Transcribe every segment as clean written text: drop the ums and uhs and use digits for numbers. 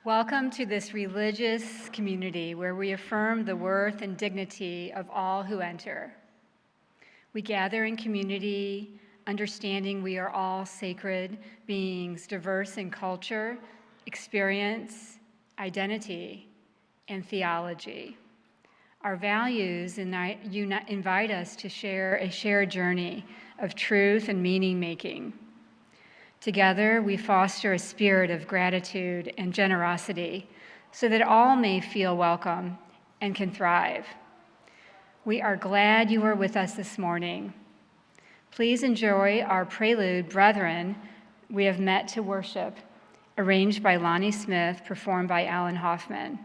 Welcome to this religious community where we affirm the worth and dignity of all who enter. We gather in community, understanding we are all sacred beings, diverse in culture, experience, identity, and theology. Our values invite us to share a shared journey of truth and meaning-making. Together, we foster a spirit of gratitude and generosity so that all may feel welcome and can thrive. We are glad you are with us this morning. Please enjoy our prelude, Brethren, We Have Met to Worship, arranged by Lonnie Smith, performed by Alan Hoffman.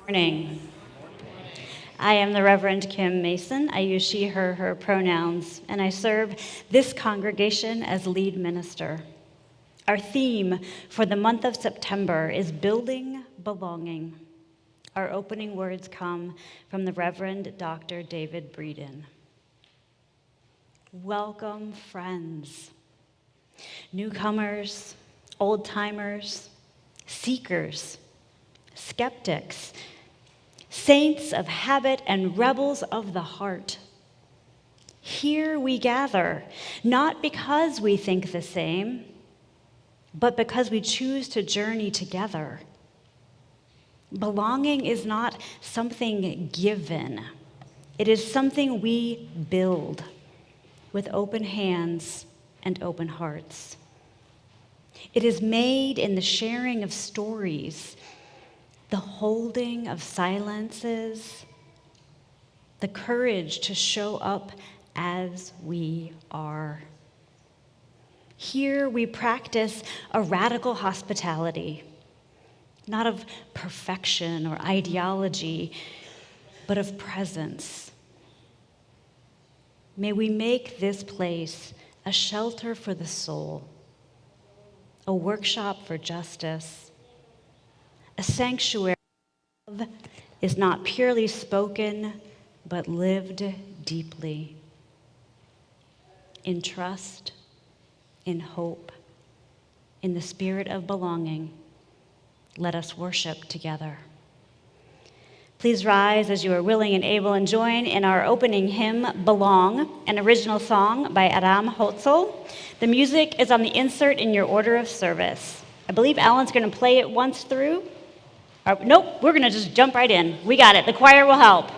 Morning. I am the Reverend Kim Mason. I use she, her pronouns, and I serve this congregation as lead minister. Our theme for the month of September is Building Belonging. Our opening words come from the Reverend Dr. David Breeden. Welcome, friends, newcomers, old-timers, seekers, skeptics, saints of habit and rebels of the heart. Here we gather, not because we think the same, but because we choose to journey together. Belonging is not something given. It is something we build with open hands and open hearts. It is made in the sharing of stories, the holding of silences, the courage to show up as we are. Here we practice a radical hospitality, not of perfection or ideology, but of presence. May we make this place a shelter for the soul, a workshop for justice, a sanctuary where love is not purely spoken, but lived deeply. In trust, in hope, in the spirit of belonging, let us worship together. Please rise as you are willing and able and join in our opening hymn, Belong, an original song by Aram Hotzel. The music is on the insert in your order of service. I believe Alan's going to play it once through. Nope, we're going to just jump right in. We got it. The choir will help.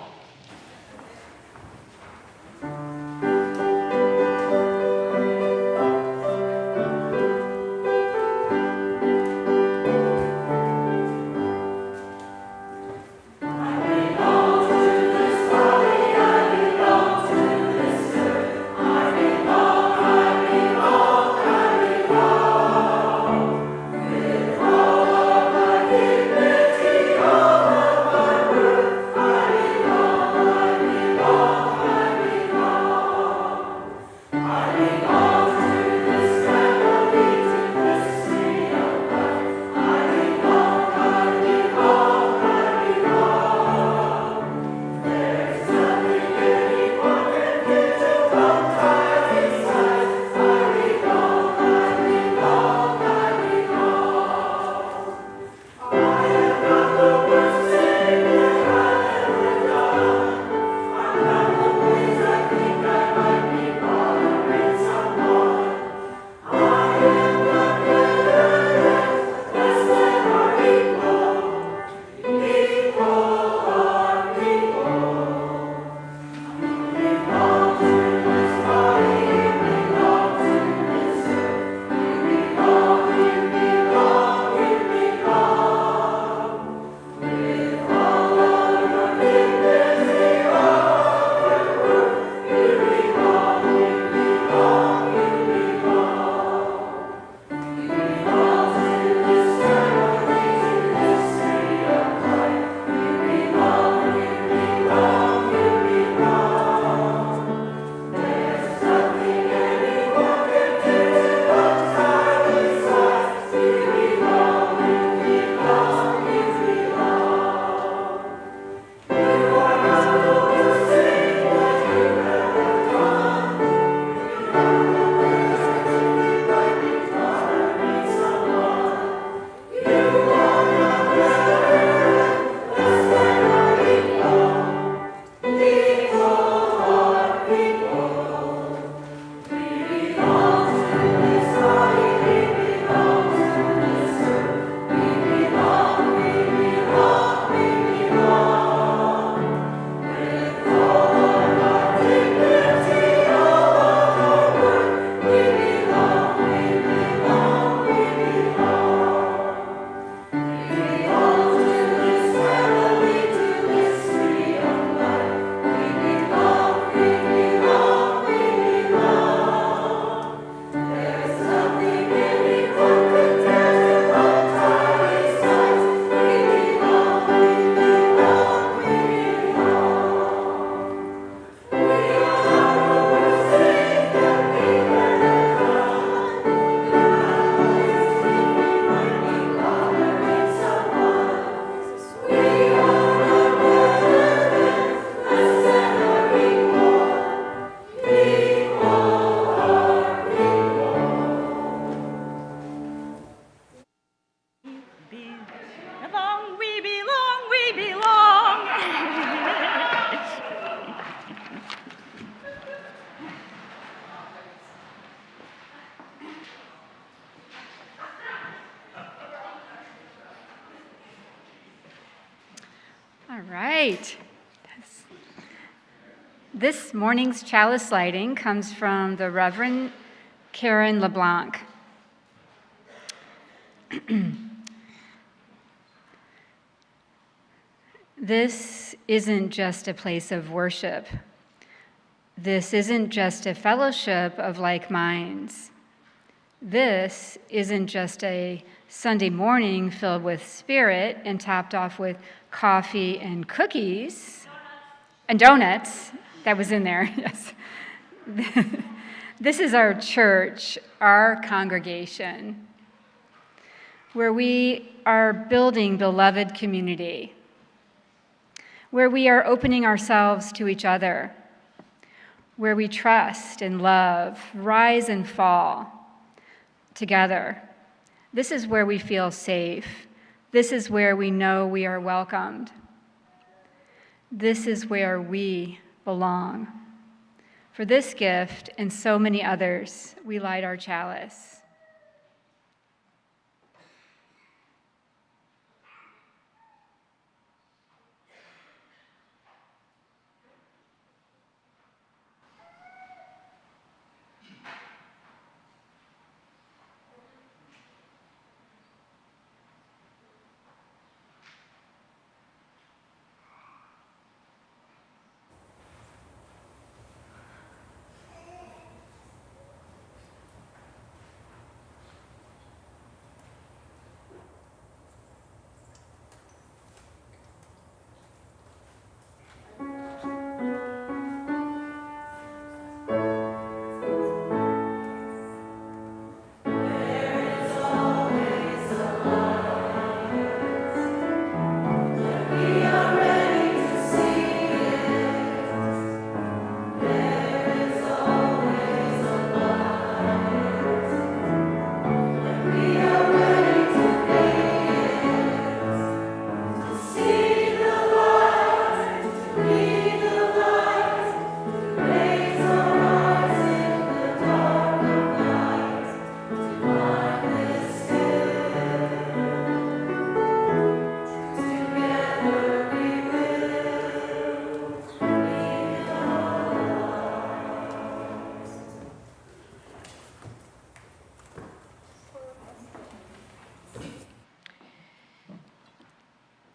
All right. This morning's chalice lighting comes from the Reverend Karen LeBlanc. This isn't just a place of worship. This isn't just a fellowship of like minds. This isn't just a Sunday morning filled with spirit and topped off with coffee and cookies and donuts. That was in there, yes. This is our church, our congregation, where we are building beloved community, where we are opening ourselves to each other, where we trust and love, rise and fall together. This is where we feel safe. This is where we know we are welcomed. This is where we belong. For this gift and so many others, we light our chalice.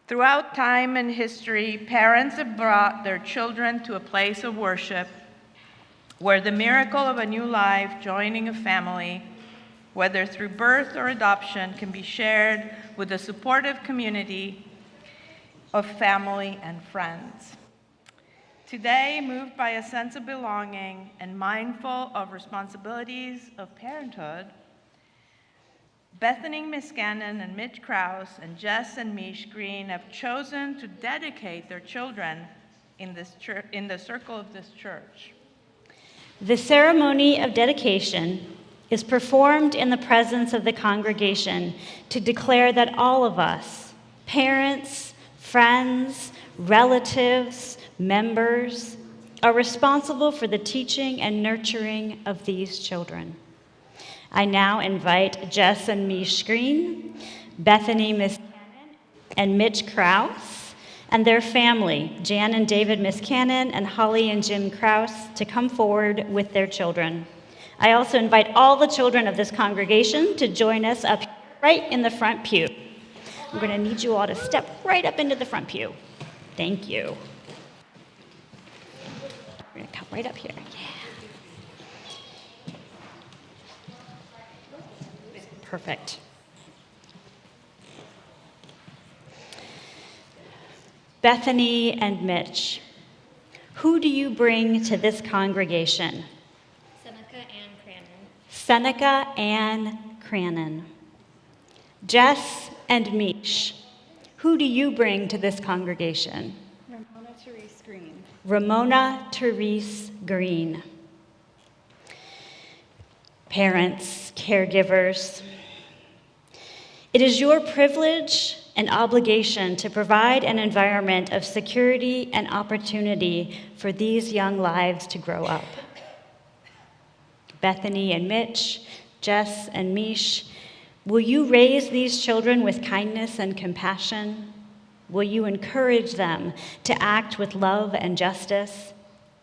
Throughout time and history, parents have brought their children to a place of worship where the miracle of a new life joining a family, whether through birth or adoption, can be shared with a supportive community of family and friends. Today, moved by a sense of belonging and mindful of responsibilities of parenthood, Bethany Miskanen and Mitch Krause and Jess and Mish Green have chosen to dedicate their children in the circle of this church. The ceremony of dedication is performed in the presence of the congregation to declare that all of us, parents, friends, relatives, members, are responsible for the teaching and nurturing of these children. I now invite Jess and Mish Green, Bethany Miskanen, and Mitch Krause, and their family, Jan and David Miskanen and Holly and Jim Krause, to come forward with their children. I also invite all the children of this congregation to join us up right in the front pew. I'm going to need you all to step right up into the front pew. Thank you. We're going to come right up here. Yeah. Perfect. Bethany and Mitch, who do you bring to this congregation? Seneca and Cranon. Jess and Mish, who do you bring to this congregation? Ramona Therese Green. Ramona Therese Green. Parents, caregivers, it is your privilege and obligation to provide an environment of security and opportunity for these young lives to grow up. Bethany and Mitch, Jess and Mish, will you raise these children with kindness and compassion? Will you encourage them to act with love and justice?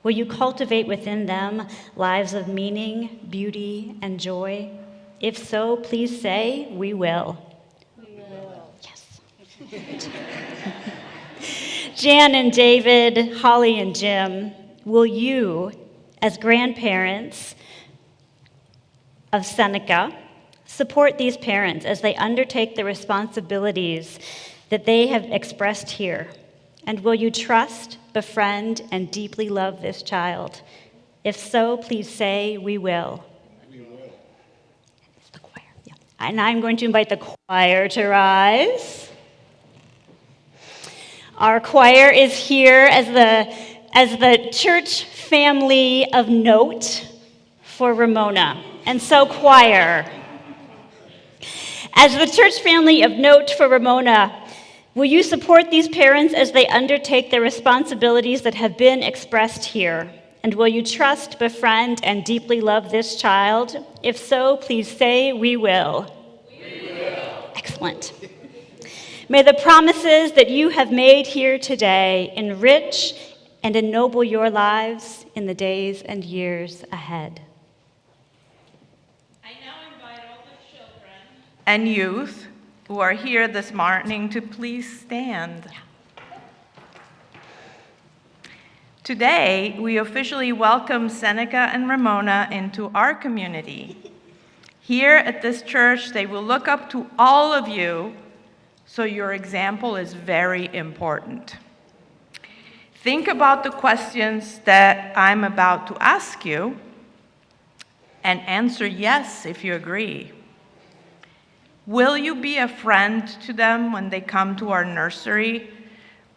Will you cultivate within them lives of meaning, beauty, and joy? If so, please say, we will. We will. Yes. Jan and David, Holly and Jim, will you, as grandparents of Seneca, support these parents as they undertake the responsibilities that they have expressed here? And will you trust, befriend, and deeply love this child? If so, please say, we will. We will. It's the choir. Yeah. And I'm going to invite the choir to rise. Our choir is here as the church family of note for Ramona. And so, choir, as the church family of note for Ramona, Will you support these parents as they undertake the responsibilities that have been expressed here? And will you trust, befriend, and deeply love this child? If so, please say, "We will." We will. Excellent. May the promises that you have made here today enrich and ennoble your lives in the days and years ahead. I now invite all the children and youth who are here this morning to please stand. Today, we officially welcome Seneca and Ramona into our community. Here at this church, they will look up to all of you, so your example is very important. Think about the questions that I'm about to ask you and answer yes if you agree. Will you be a friend to them when they come to our nursery,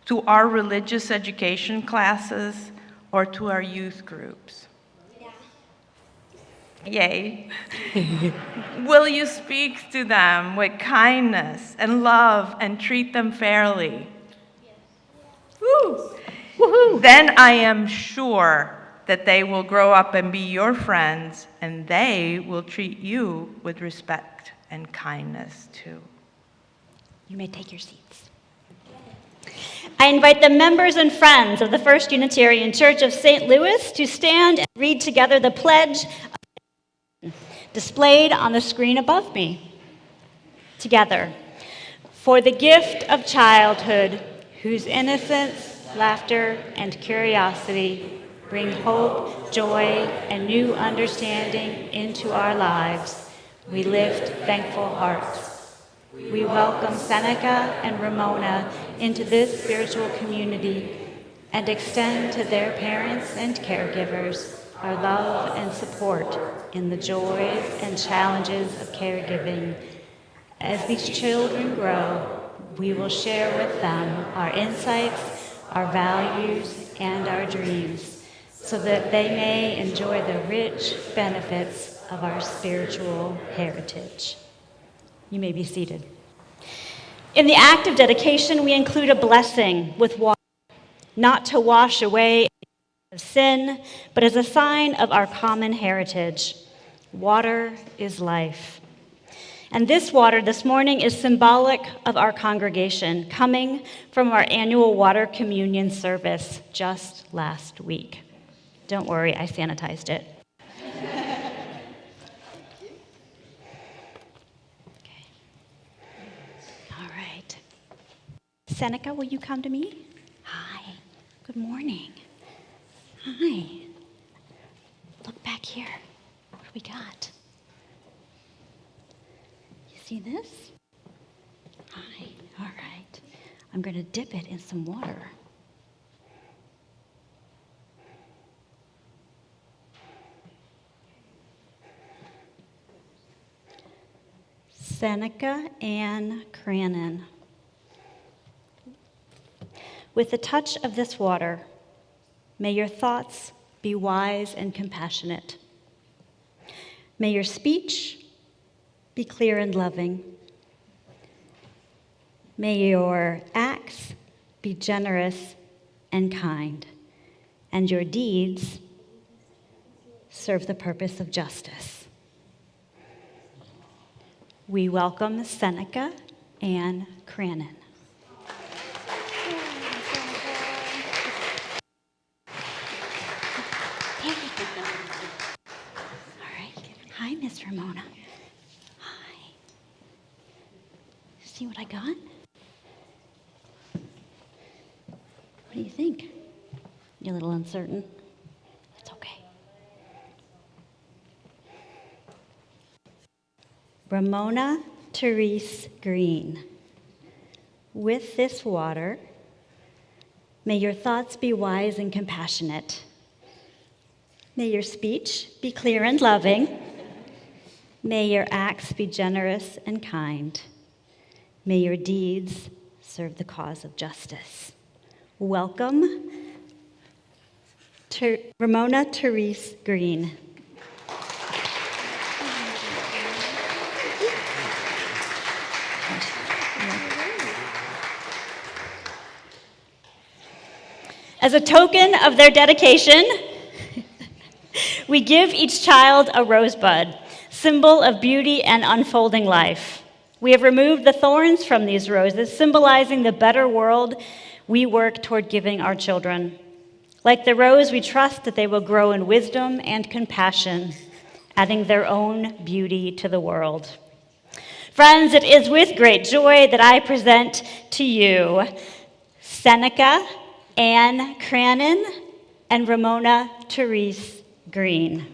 to our religious education classes, or to our youth groups? Yeah. Yay. Will you speak to them with kindness and love and treat them fairly? Yes. Woo. Woo-hoo. Then I am sure that they will grow up and be your friends, and they will treat you with respect and kindness too. You may take your seats. I invite the members and friends of the First Unitarian Church of St. Louis to stand and read together the pledge displayed on the screen above me. Together. For the gift of childhood, whose innocence, laughter, and curiosity bring hope, joy, and new understanding into our lives, we lift thankful hearts. We welcome Seneca and Ramona into this spiritual community and extend to their parents and caregivers our love and support in the joys and challenges of caregiving. As these children grow, we will share with them our insights, our values, and our dreams, so that they may enjoy the rich benefits of our spiritual heritage. You may be seated. In the act of dedication, we include a blessing with water, not to wash away of sin, but as a sign of our common heritage. Water is life. And this water this morning is symbolic of our congregation, coming from our annual water communion service just last week. Don't worry, I sanitized it. Okay. All right. Seneca, will you come to me? Hi. Good morning. Hi. Look back here. What do we got? You see this? Hi. All right. I'm going to dip it in some water. Seneca Ann Cranon. With the touch of this water, may your thoughts be wise and compassionate. May your speech be clear and loving. May your acts be generous and kind, and your deeds serve the purpose of justice. We welcome Seneca Ann Cranon. Hi, Miss Ramona. Hi. See what I got? What do you think? You're a little uncertain? It's okay. Ramona Therese Green. With this water, may your thoughts be wise and compassionate. May your speech be clear and loving. May your acts be generous and kind. May your deeds serve the cause of justice. Welcome, Ramona Therese Green. As a token of their dedication, we give each child a rosebud, symbol of beauty and unfolding life. We have removed the thorns from these roses, symbolizing the better world we work toward giving our children. Like the rose, we trust that they will grow in wisdom and compassion, adding their own beauty to the world. Friends, it is with great joy that I present to you Seneca, Anne Cranon, and Ramona Therese Green.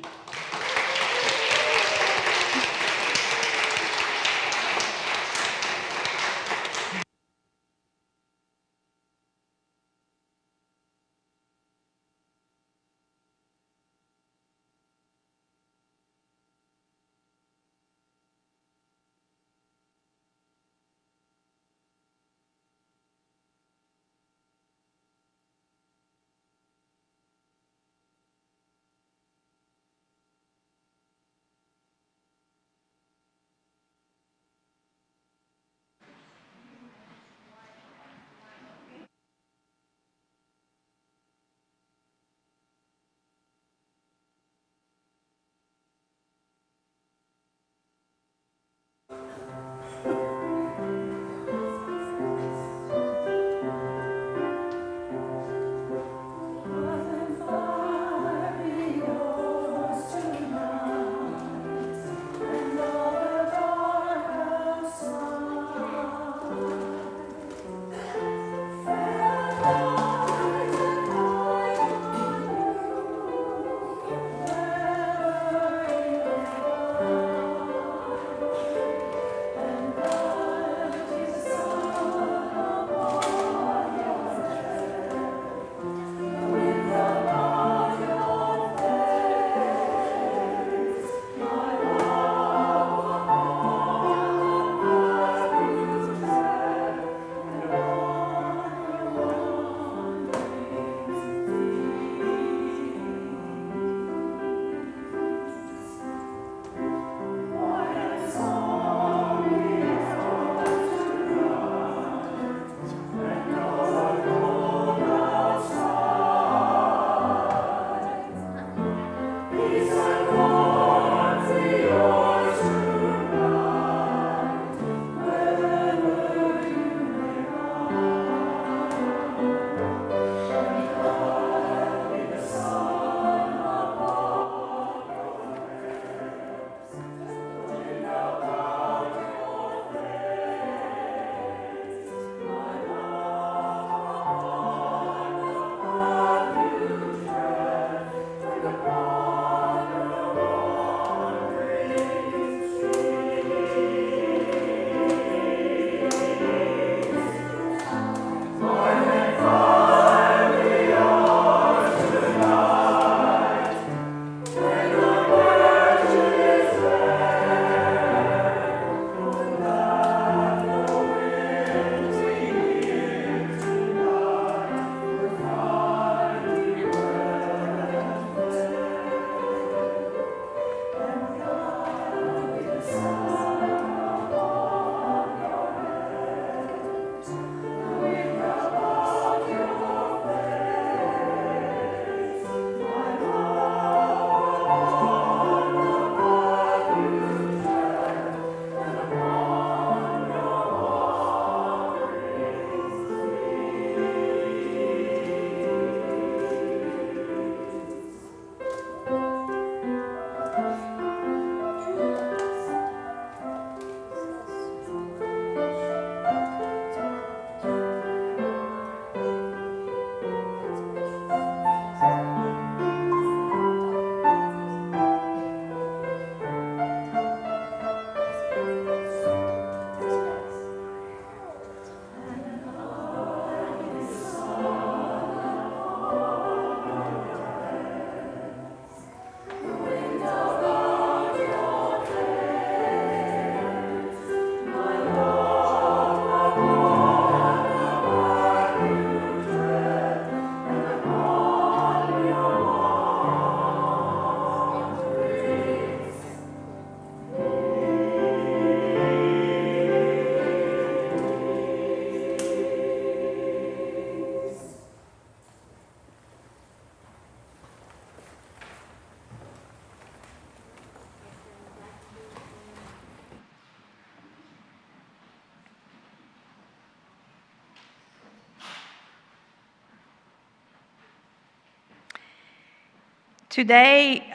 Today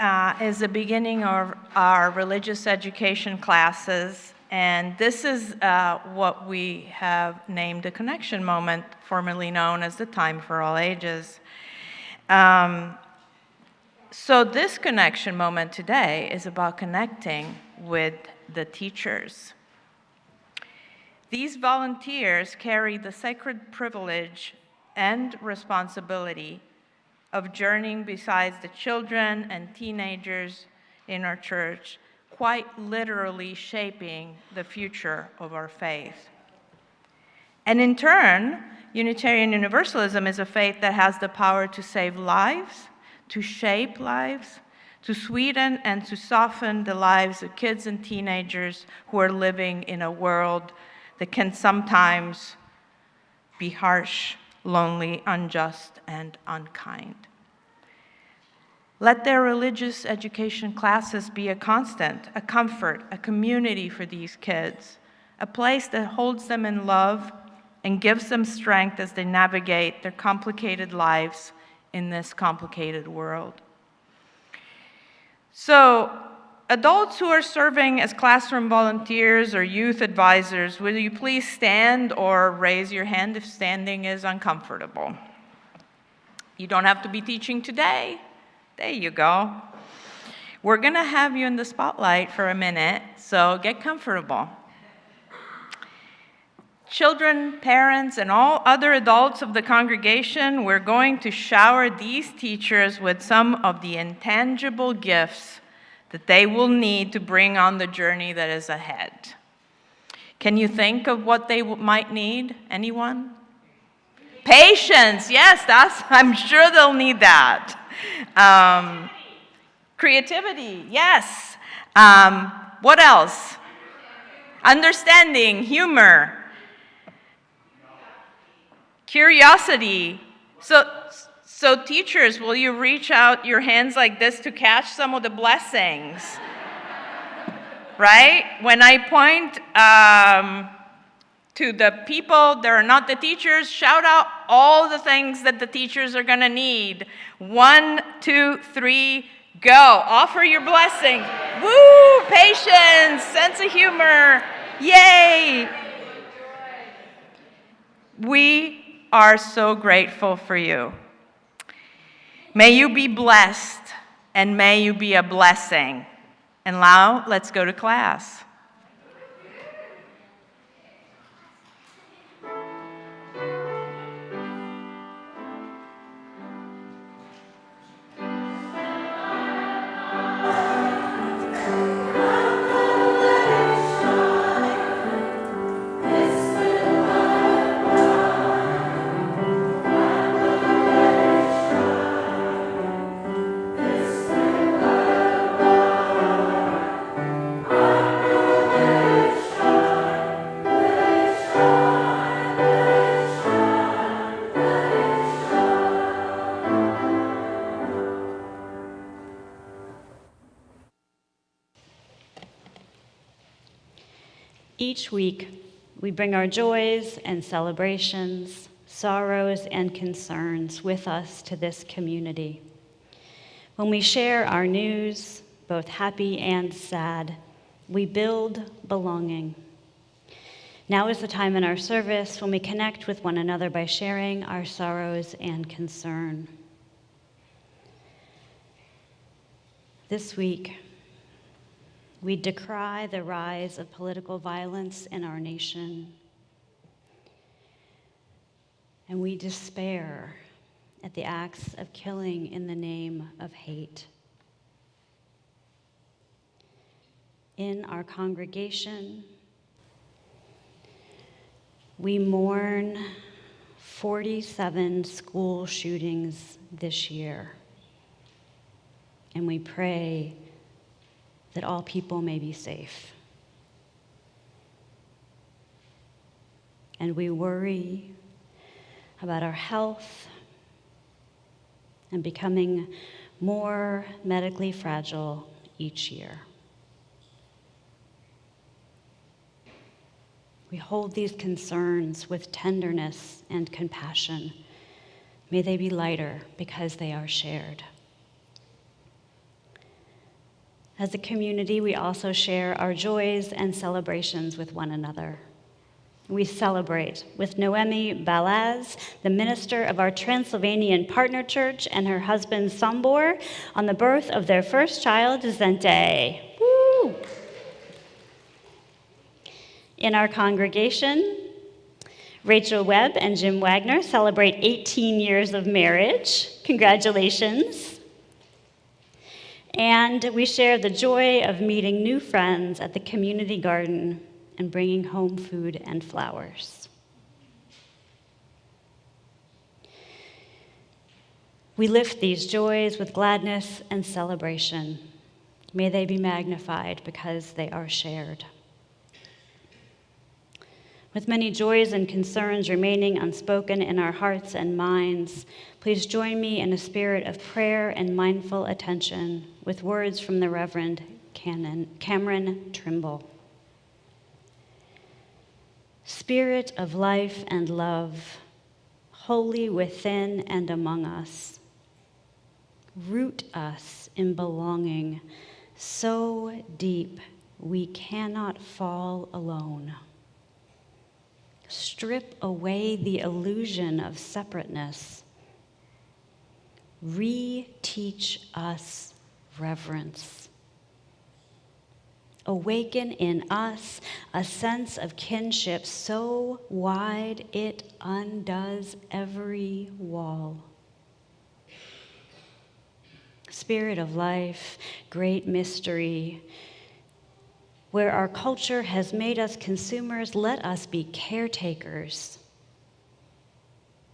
is the beginning of our religious education classes, and this is what we have named a connection moment, formerly known as the Time for All Ages. So this connection moment today is about connecting with the teachers. These volunteers carry the sacred privilege and responsibility of journeying beside the children and teenagers in our church, quite literally shaping the future of our faith. And in turn, Unitarian Universalism is a faith that has the power to save lives, to shape lives, to sweeten and to soften the lives of kids and teenagers who are living in a world that can sometimes be harsh, lonely, unjust, and unkind. Let their religious education classes be a constant, a comfort, a community for these kids, a place that holds them in love and gives them strength as they navigate their complicated lives in this complicated world. So, adults who are serving as classroom volunteers or youth advisors, will you please stand or raise your hand if standing is uncomfortable? You don't have to be teaching today. There you go. We're going to have you in the spotlight for a minute, so get comfortable. Children, parents, and all other adults of the congregation, we're going to shower these teachers with some of the intangible gifts that they will need to bring on the journey that is ahead. Can you think of what they might need? Anyone? Patience, yes, I'm sure they'll need that. Creativity, yes. What else? Understanding, humor. Curiosity. So teachers, will you reach out your hands like this to catch some of the blessings? Right? When I point to the people that are not the teachers, shout out all the things that the teachers are going to need. 1, 2, 3, go. Offer your blessing. Woo! Patience, sense of humor. Yay! We are so grateful for you. May you be blessed, and may you be a blessing. And now, let's go to class. Each week, we bring our joys and celebrations, sorrows and concerns with us to this community. When we share our news, both happy and sad, we build belonging. Now is the time in our service when we connect with one another by sharing our sorrows and concern. This week, we decry the rise of political violence in our nation, and we despair at the acts of killing in the name of hate. In our congregation, we mourn 47 school shootings this year, and we pray that all people may be safe. And we worry about our health and becoming more medically fragile each year. We hold these concerns with tenderness and compassion. May they be lighter because they are shared. As a community, we also share our joys and celebrations with one another. We celebrate with Noemi Balaz, the minister of our Transylvanian partner church, and her husband Sambor on the birth of their first child, Zente. Woo! In our congregation, Rachel Webb and Jim Wagner celebrate 18 years of marriage. Congratulations. And we share the joy of meeting new friends at the community garden and bringing home food and flowers. We lift these joys with gladness and celebration. May they be magnified because they are shared. With many joys and concerns remaining unspoken in our hearts and minds, please join me in a spirit of prayer and mindful attention with words from the Reverend Cameron Trimble. Spirit of life and love, holy within and among us, root us in belonging so deep we cannot fall alone. Strip away the illusion of separateness. Reteach us reverence. Awaken in us a sense of kinship so wide it undoes every wall. Spirit of life, great mystery, where our culture has made us consumers, let us be caretakers.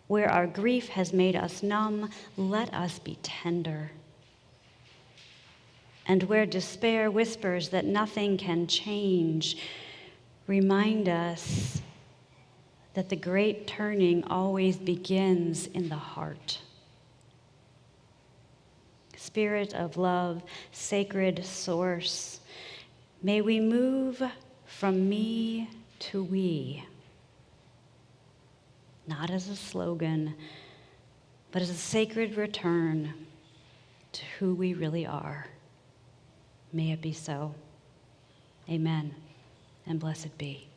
Where our grief has made us numb, let us be tender. And where despair whispers that nothing can change, remind us that the great turning always begins in the heart. Spirit of love, sacred source, may we move from me to we, not as a slogan, but as a sacred return to who we really are. May it be so. Amen, and blessed be.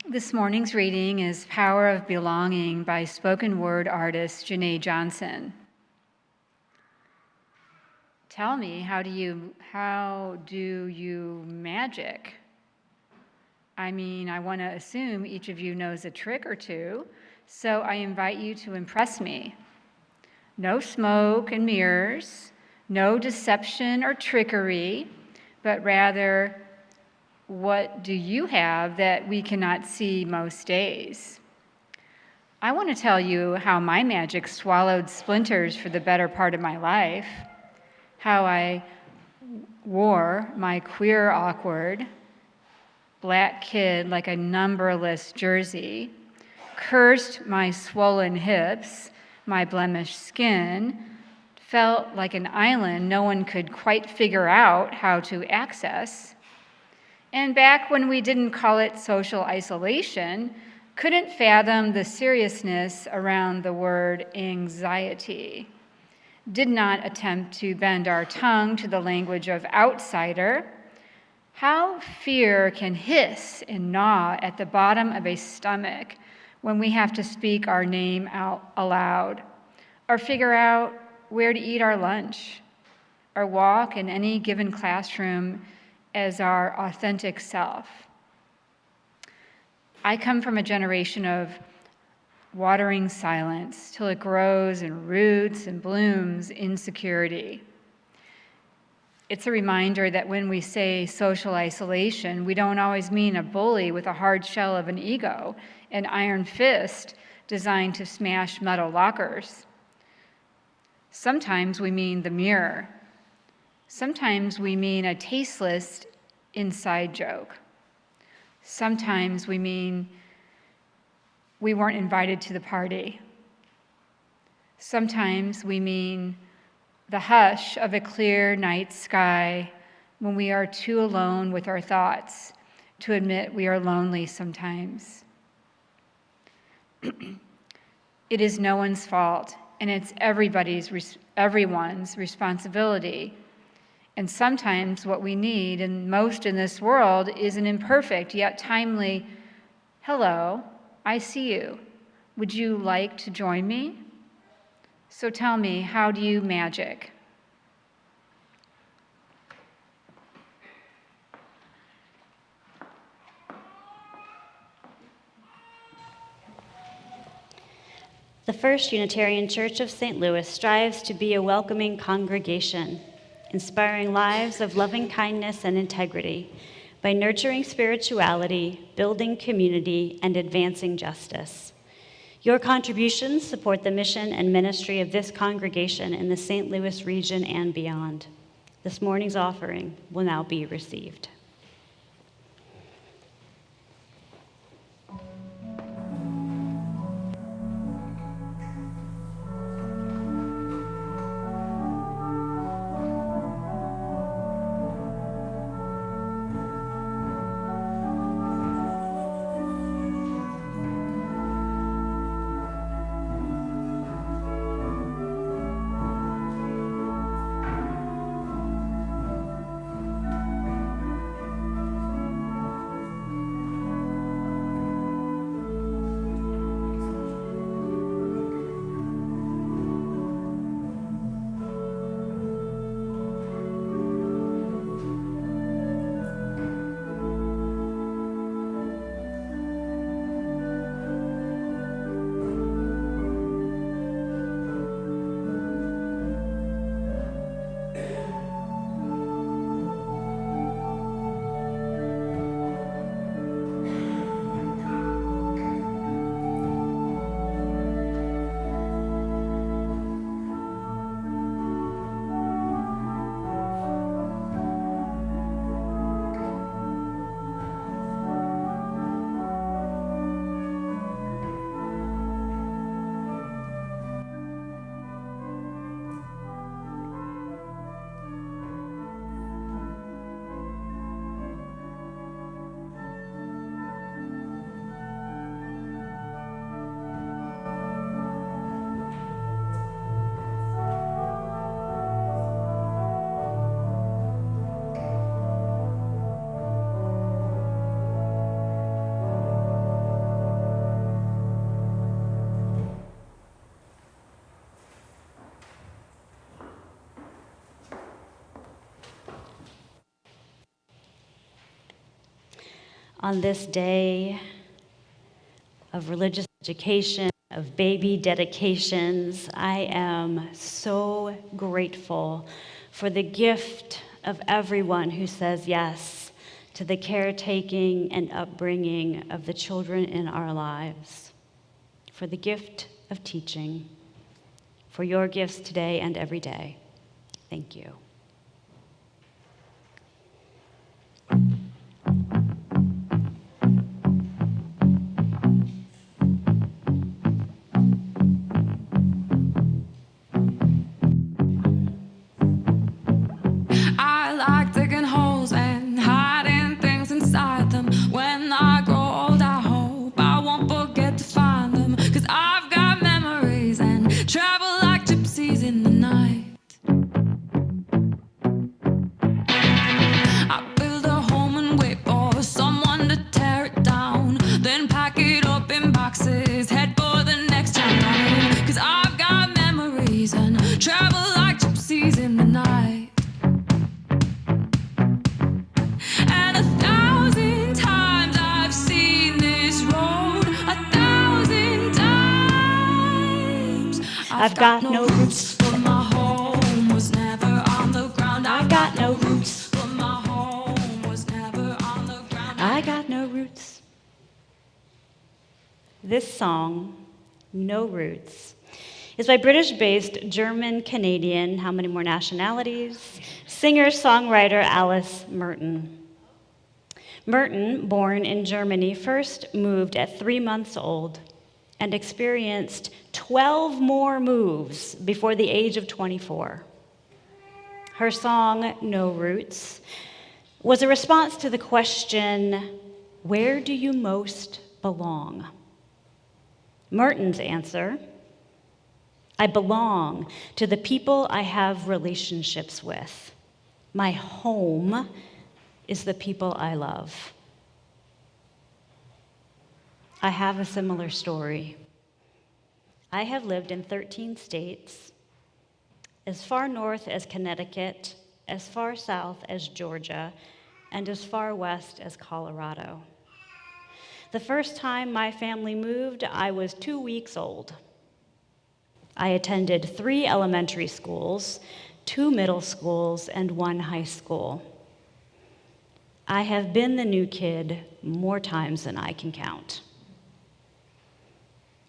This morning's reading is Power of Belonging by spoken word artist Janae Johnson. Tell me, how do you magic? I mean, I want to assume each of you knows a trick or two, so I invite you to impress me. No smoke and mirrors, no deception or trickery, but rather, what do you have that we cannot see most days? I want to tell you how my magic swallowed splinters for the better part of my life, how I wore my queer, awkward, black kid like a numberless jersey, cursed my swollen hips, my blemished skin, felt like an island no one could quite figure out how to access. And back when we didn't call it social isolation, couldn't fathom the seriousness around the word anxiety. did not attempt to bend our tongue to the language of outsider, how fear can hiss and gnaw at the bottom of a stomach when we have to speak our name out aloud, or figure out where to eat our lunch, or walk in any given classroom as our authentic self. I come from a generation of watering silence till it grows and roots and blooms insecurity. It's a reminder that when we say social isolation, we don't always mean a bully with a hard shell of an ego, an iron fist designed to smash metal lockers. Sometimes we mean the mirror. Sometimes we mean a tasteless inside joke. Sometimes we mean we weren't invited to the party. Sometimes we mean the hush of a clear night sky when we are too alone with our thoughts to admit we are lonely sometimes. It is no one's fault, and it's everyone's responsibility. And sometimes what we need, and most in this world, is an imperfect yet timely, "Hello, I see you. Would you like to join me?" So tell me, how do you magic? The First Unitarian Church of St. Louis strives to be a welcoming congregation, inspiring lives of loving kindness and integrity by nurturing spirituality, building community, and advancing justice. Your contributions support the mission and ministry of this congregation in the St. Louis region and beyond. This morning's offering will now be received. On this day of religious education, of baby dedications, I am so grateful for the gift of everyone who says yes to the caretaking and upbringing of the children in our lives, for the gift of teaching, for your gifts today and every day. Thank you. I like digging holes and hiding things inside them. When I grow old, I hope I won't forget to find them. 'Cause I've got memories and travel like gypsies in the night. I've got no roots. But my home was never on the ground. I got no roots. But my home was never on the ground. I got no roots. This song, No Roots, is by British-based German-Canadian, how many more nationalities, singer-songwriter Alice Merton. Merton, born in Germany, first moved at 3 months old and experienced 12 more moves before the age of 24. Her song, No Roots, was a response to the question, where do you most belong? Merton's answer, I belong to the people I have relationships with. My home is the people I love. I have a similar story. I have lived in 13 states, as far north as Connecticut, as far south as Georgia, and as far west as Colorado. The first time my family moved, I was 2 weeks old. I attended 3 elementary schools, 2 middle schools, and 1 high school. I have been the new kid more times than I can count.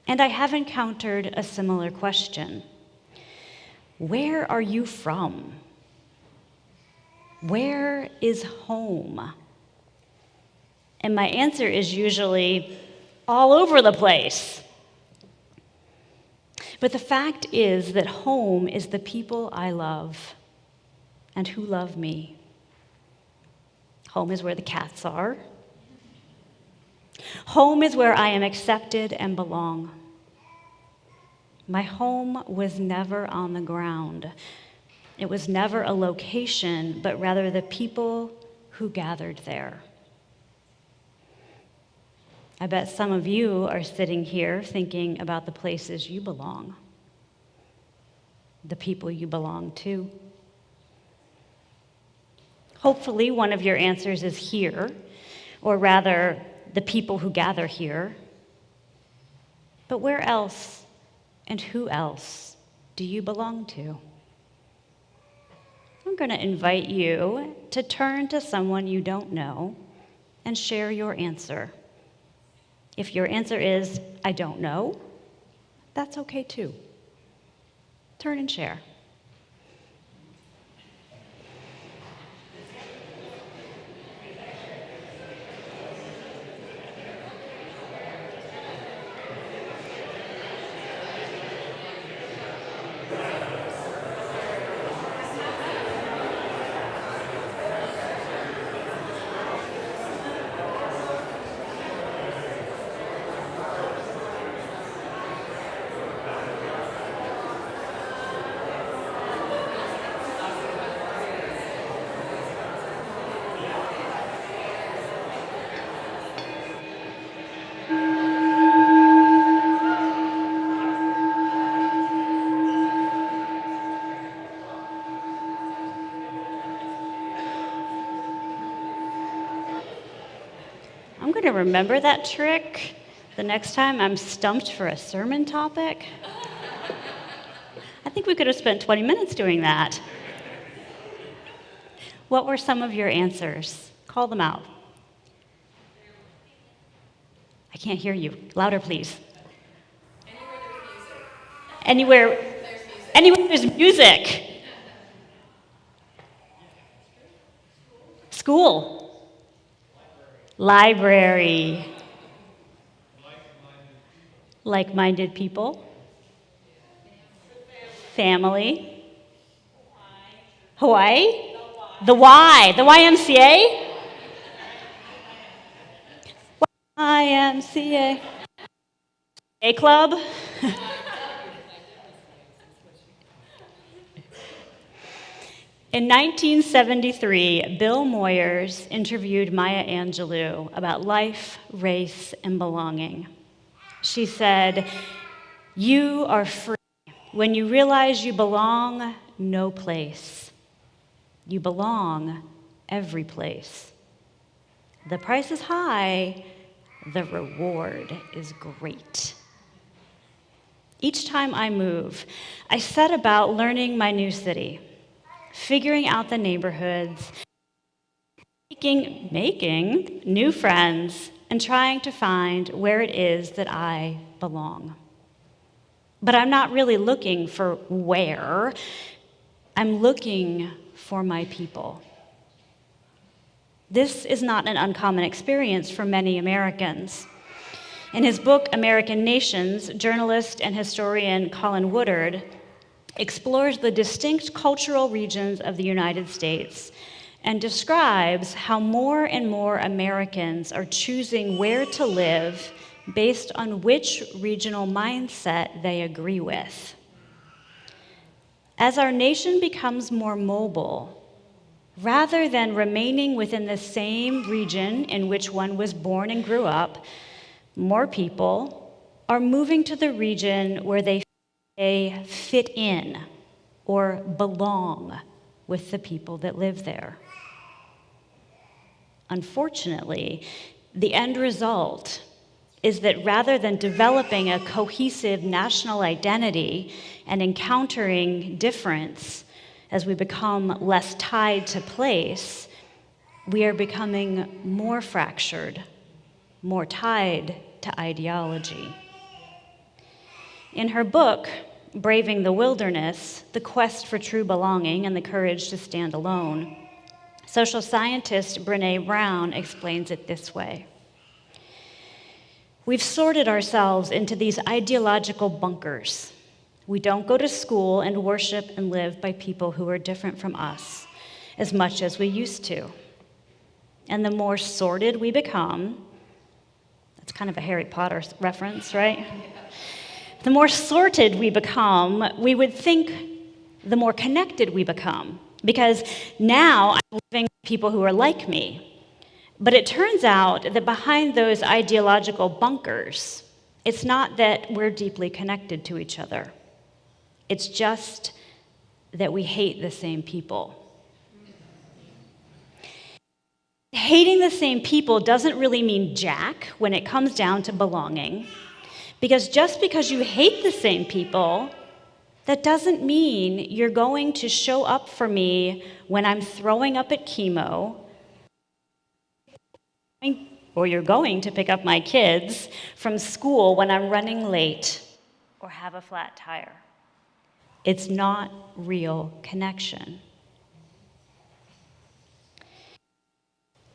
And I have encountered a similar question. Where are you from? Where is home? And my answer is usually all over the place. But the fact is that home is the people I love and who love me. Home is where the cats are. Home is where I am accepted and belong. My home was never on the ground. It was never a location, but rather the people who gathered there. I bet some of you are sitting here thinking about the places you belong, the people you belong to. Hopefully, one of your answers is here, or rather, the people who gather here. But where else and who else do you belong to? I'm going to invite you to turn to someone you don't know and share your answer. If your answer is, I don't know, that's okay too. Turn and share. I'm going to remember that trick the next time I'm stumped for a sermon topic. I think we could have spent 20 minutes doing that. What were some of your answers? Call them out. I can't hear you. Louder, please. Anywhere there's music. School. Library. Like-minded people. Family. Hawaii. The Y. The YMCA. YMCA. A club. In 1973, Bill Moyers interviewed Maya Angelou about life, race, and belonging. She said, "You are free when you realize you belong no place. You belong every place. The price is high, the reward is great." Each time I move, I set about learning my new city, figuring out the neighborhoods, making new friends, and trying to find where it is that I belong. But I'm not really looking for where, I'm looking for my people. This is not an uncommon experience for many Americans. In his book, American Nations, journalist and historian Colin Woodard explores the distinct cultural regions of the United States and describes how more and more Americans are choosing where to live based on which regional mindset they agree with. As our nation becomes more mobile, rather than remaining within the same region in which one was born and grew up, more people are moving to the region where they fit in or belong with the people that live there. Unfortunately, the end result is that rather than developing a cohesive national identity and encountering difference as we become less tied to place, we are becoming more fractured, more tied to ideology. In her book, Braving the Wilderness, The Quest for True Belonging and the Courage to Stand Alone, social scientist Brené Brown explains it this way. We've sorted ourselves into these ideological bunkers. We don't go to school and worship and live by people who are different from us as much as we used to. And the more sorted we become, that's kind of a Harry Potter reference, right? The more sorted we become, we would think the more connected we become, because now I'm living with people who are like me. But it turns out that behind those ideological bunkers, it's not that we're deeply connected to each other. It's just that we hate the same people. Hating the same people doesn't really mean jack when it comes down to belonging, because just because you hate the same people, that doesn't mean you're going to show up for me when I'm throwing up at chemo, or you're going to pick up my kids from school when I'm running late or have a flat tire. It's not real connection.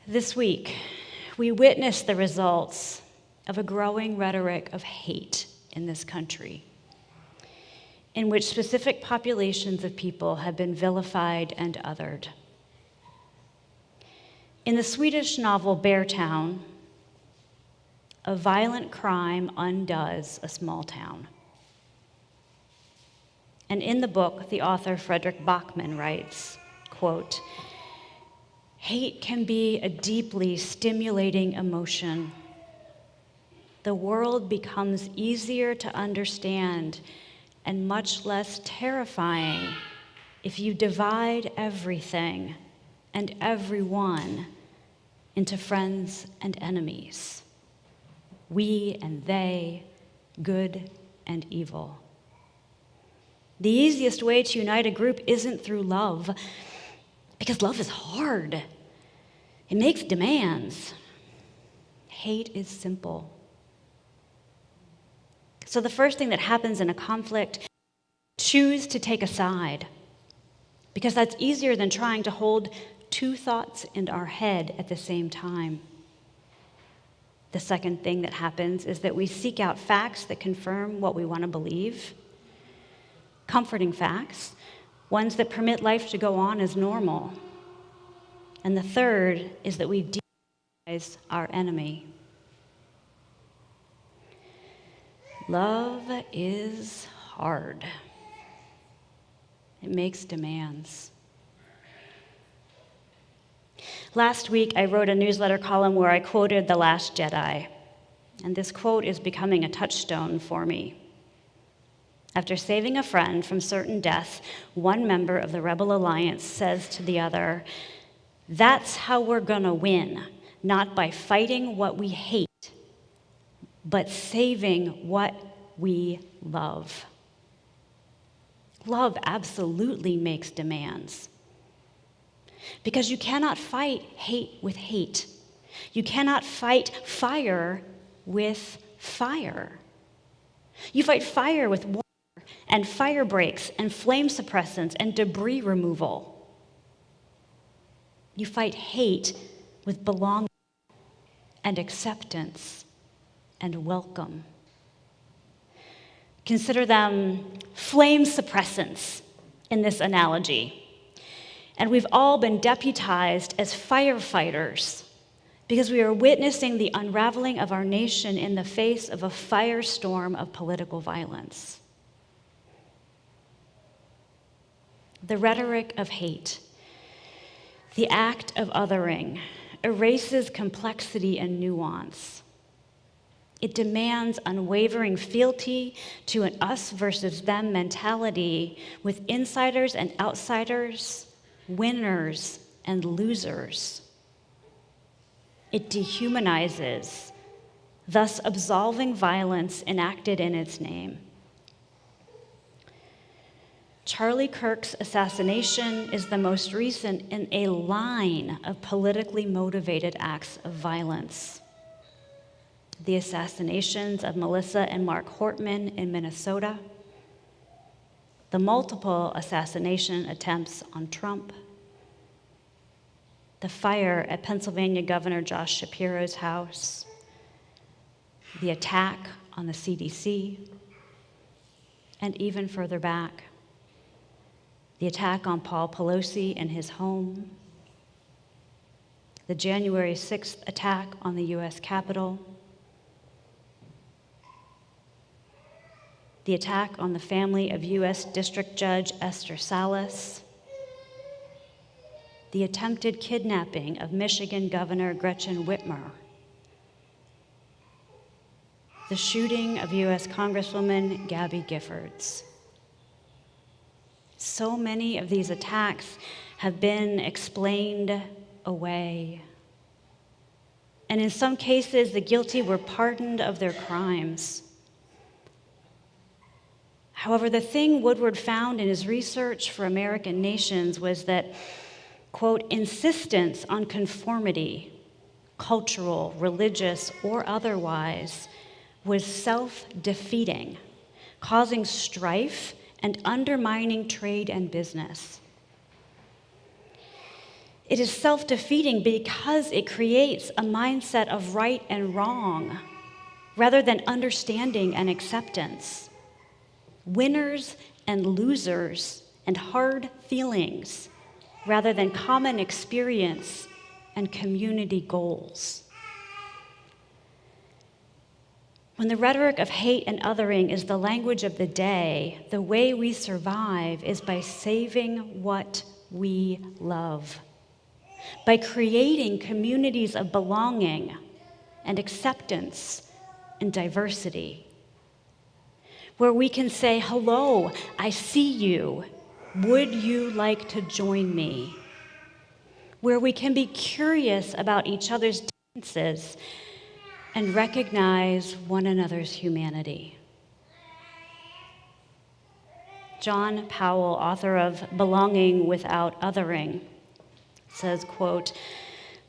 This week, we witnessed the results of a growing rhetoric of hate in this country, in which specific populations of people have been vilified and othered. In the Swedish novel Beartown, a violent crime undoes a small town. And in the book, the author Fredrik Backman writes, quote, "Hate can be a deeply stimulating emotion. The world becomes easier to understand and much less terrifying if you divide everything and everyone into friends and enemies, we and they, good and evil. The easiest way to unite a group isn't through love, because love is hard. It makes demands. Hate is simple. So the first thing that happens in a conflict, choose to take a side, because that's easier than trying to hold two thoughts in our head at the same time. The second thing that happens is that we seek out facts that confirm what we want to believe, comforting facts, ones that permit life to go on as normal. And the third is that we demonize our enemy. Love is hard. It makes demands. Last week, I wrote a newsletter column where I quoted The Last Jedi, and this quote is becoming a touchstone for me. After saving a friend from certain death, one member of the Rebel Alliance says to the other, "That's how we're gonna win, not by fighting what we hate, but saving what we love. Love absolutely makes demands. Because you cannot fight hate with hate. You cannot fight fire with fire. You fight fire with water and fire breaks and flame suppressants and debris removal. You fight hate with belonging and acceptance and welcome. Consider them flame suppressants in this analogy. And we've all been deputized as firefighters because we are witnessing the unraveling of our nation in the face of a firestorm of political violence. The rhetoric of hate, the act of othering, erases complexity and nuance. It demands unwavering fealty to an us versus them mentality with insiders and outsiders, winners and losers. It dehumanizes, thus absolving violence enacted in its name. Charlie Kirk's assassination is the most recent in a line of politically motivated acts of violence. The assassinations of Melissa and Mark Hortman in Minnesota, the multiple assassination attempts on Trump, the fire at Pennsylvania Governor Josh Shapiro's house, the attack on the CDC, and even further back, the attack on Paul Pelosi and his home, the January 6th attack on the U.S. Capitol, the attack on the family of U.S. District Judge Esther Salas, the attempted kidnapping of Michigan Governor Gretchen Whitmer, the shooting of U.S. Congresswoman Gabby Giffords. So many of these attacks have been explained away. And in some cases, the guilty were pardoned of their crimes. However, the thing Woodward found in his research for American nations was that, quote, insistence on conformity, cultural, religious, or otherwise, was self-defeating, causing strife and undermining trade and business. It is self-defeating because it creates a mindset of right and wrong rather than understanding and acceptance. Winners and losers and hard feelings rather than common experience and community goals. When the rhetoric of hate and othering is the language of the day, the way we survive is by saving what we love, by creating communities of belonging and acceptance and diversity, where we can say, hello, I see you. Would you like to join me? Where we can be curious about each other's differences and recognize one another's humanity. John Powell, author of Belonging Without Othering, says, quote,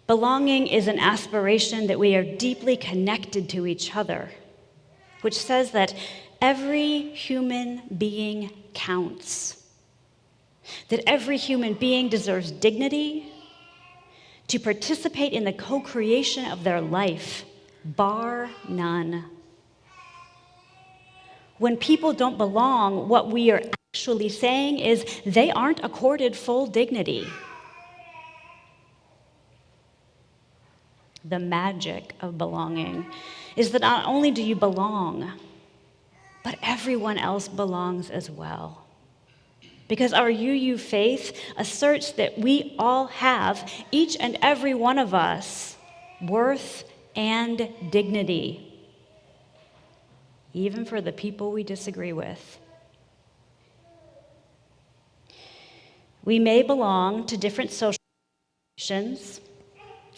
belonging is an aspiration that we are deeply connected to each other, which says that every human being counts, that every human being deserves dignity, to participate in the co-creation of their life, bar none. When people don't belong, what we are actually saying is they aren't accorded full dignity. The magic of belonging is that not only do you belong, but everyone else belongs as well. Because our UU faith asserts that we all have, each and every one of us, worth and dignity, even for the people we disagree with. We may belong to different social organizations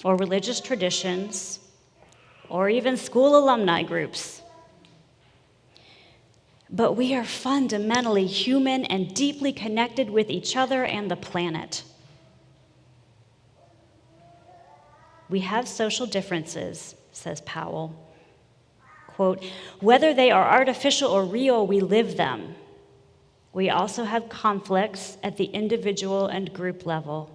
or religious traditions or even school alumni groups. but we are fundamentally human and deeply connected with each other and the planet. We have social differences, says Powell. Quote, whether they are artificial or real, we live them. We also have conflicts at the individual and group level,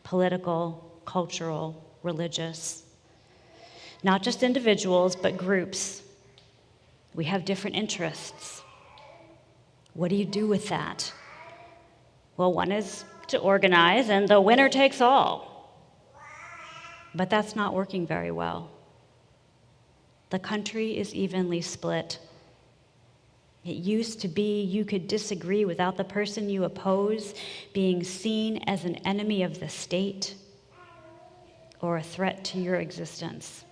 political, cultural, religious. Not just individuals, but groups. We have different interests. What do you do with that? Well, one is to organize, and the winner takes all. But that's not working very well. The country is evenly split. It used to be you could disagree without the person you oppose being seen as an enemy of the state or a threat to your existence.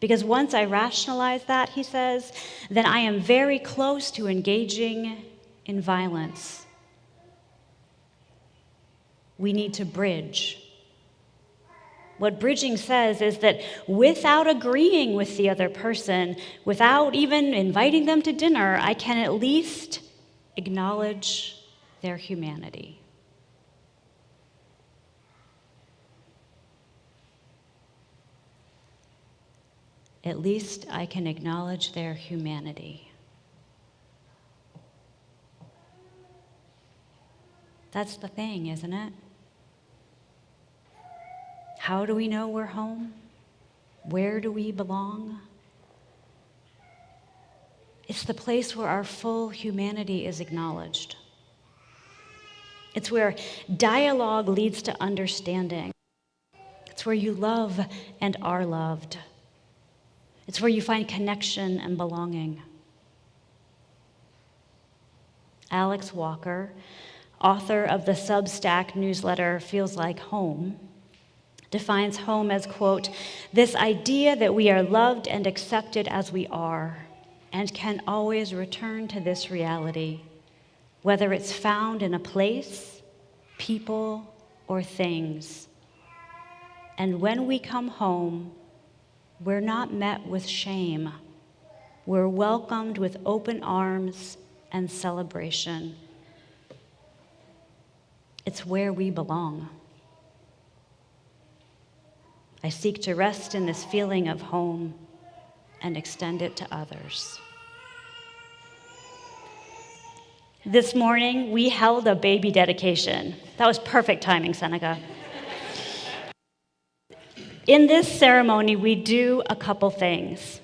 Because once I rationalize that, he says, then I am very close to engaging in violence. We need to bridge. What bridging says is that without agreeing with the other person, without even inviting them to dinner, I can at least acknowledge their humanity. At least I can acknowledge their humanity. That's the thing, isn't it? How do we know we're home? Where do we belong? It's the place where our full humanity is acknowledged. It's where dialogue leads to understanding. It's where you love and are loved. It's where you find connection and belonging. Alex Walker, author of the Substack newsletter Feels Like Home, defines home as, quote, this idea that we are loved and accepted as we are and can always return to this reality, whether it's found in a place, people, or things. And when we come home, we're not met with shame. We're welcomed with open arms and celebration. It's where we belong. I seek to rest in this feeling of home and extend it to others. This morning, we held a baby dedication. That was perfect timing, Seneca. In this ceremony, we do a couple things.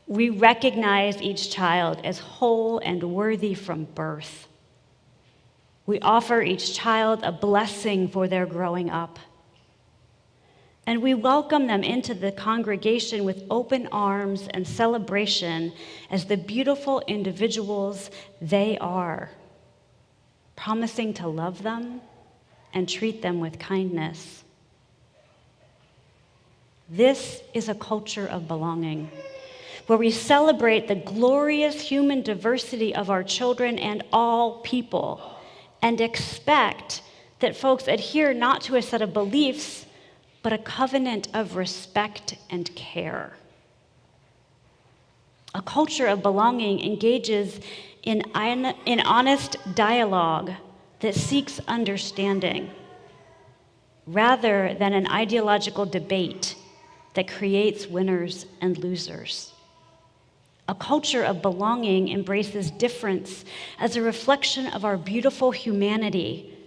We recognize each child as whole and worthy from birth. We offer each child a blessing for their growing up. And we welcome them into the congregation with open arms and celebration as the beautiful individuals they are, promising to love them and treat them with kindness. This is a culture of belonging, where we celebrate the glorious human diversity of our children and all people, and expect that folks adhere not to a set of beliefs, but a covenant of respect and care. A culture of belonging engages in honest dialogue that seeks understanding, rather than an ideological debate that creates winners and losers. A culture of belonging embraces difference as a reflection of our beautiful humanity,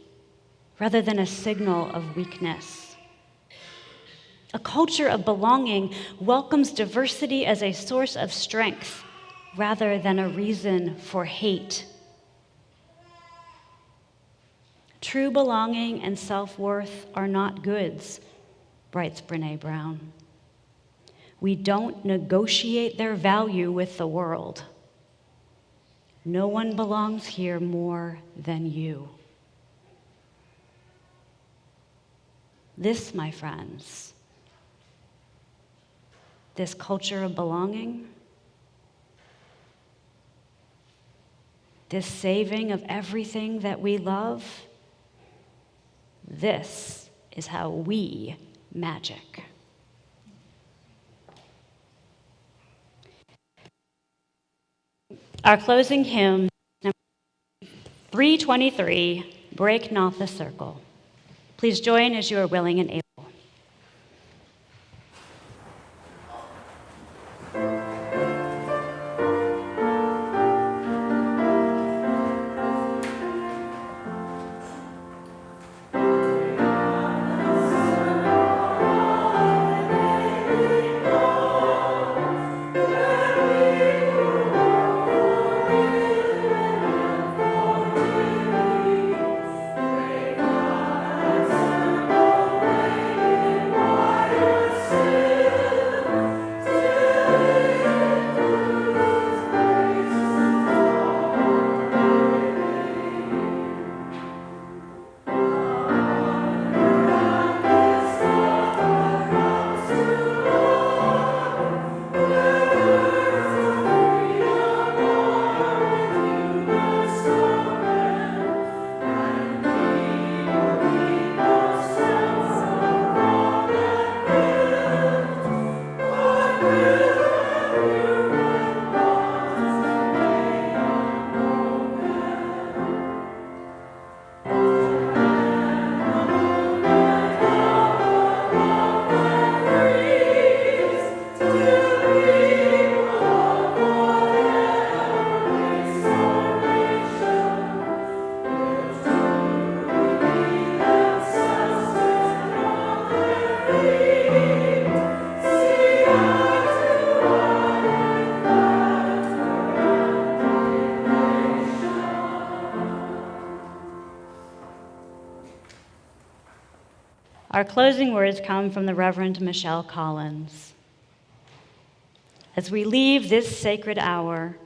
rather than a signal of weakness. A culture of belonging welcomes diversity as a source of strength rather than a reason for hate. True belonging and self-worth are not goods, writes Brené Brown. We don't negotiate their value with the world. No one belongs here more than you. This, my friends, this culture of belonging, this saving of everything that we love, this is how we magic. Our closing hymn, number 323, Break Not the Circle. Please join as you are willing and able. Our closing words come from the Reverend Michelle Collins. As we leave this sacred hour,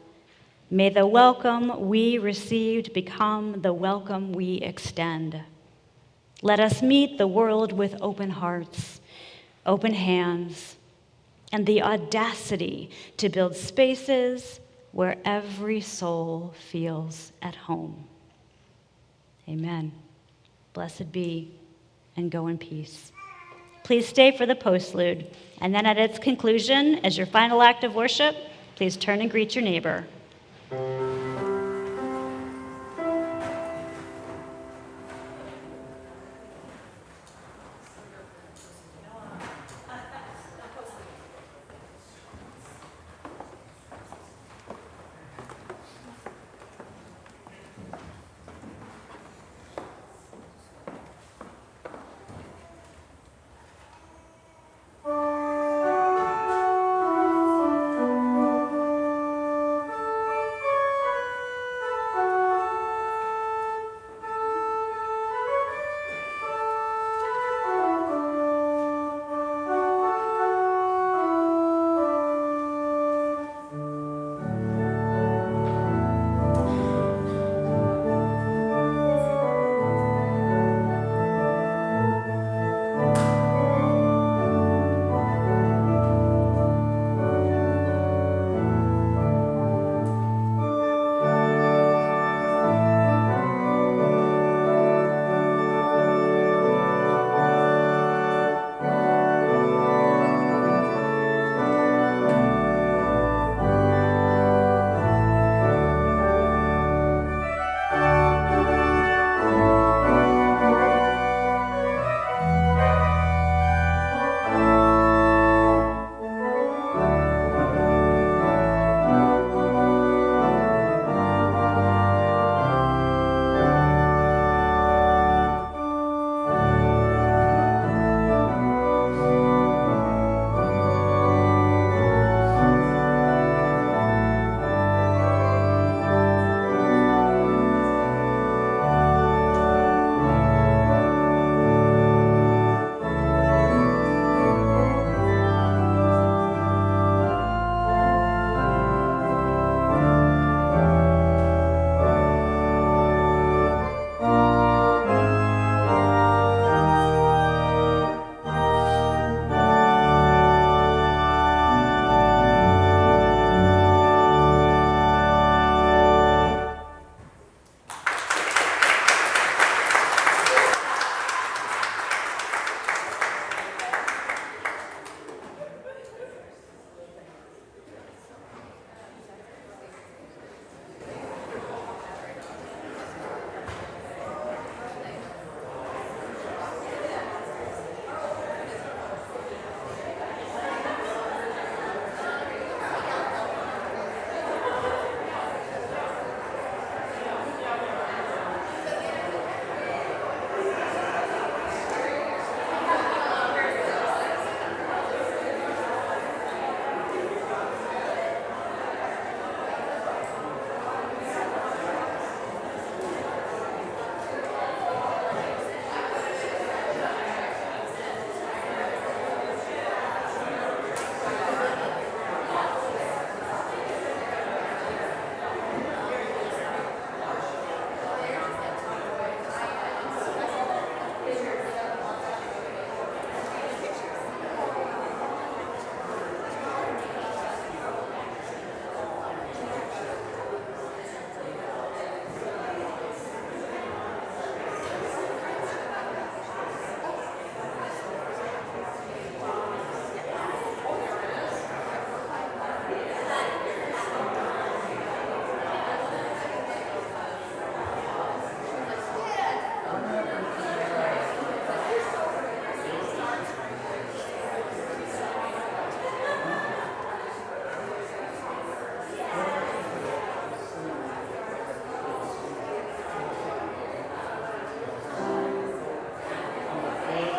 may the welcome we received become the welcome we extend. Let us meet the world with open hearts, open hands, and the audacity to build spaces where every soul feels at home. Amen. Blessed be, and go in peace. Please stay for the postlude, and then at its conclusion, as your final act of worship, please turn and greet your neighbor.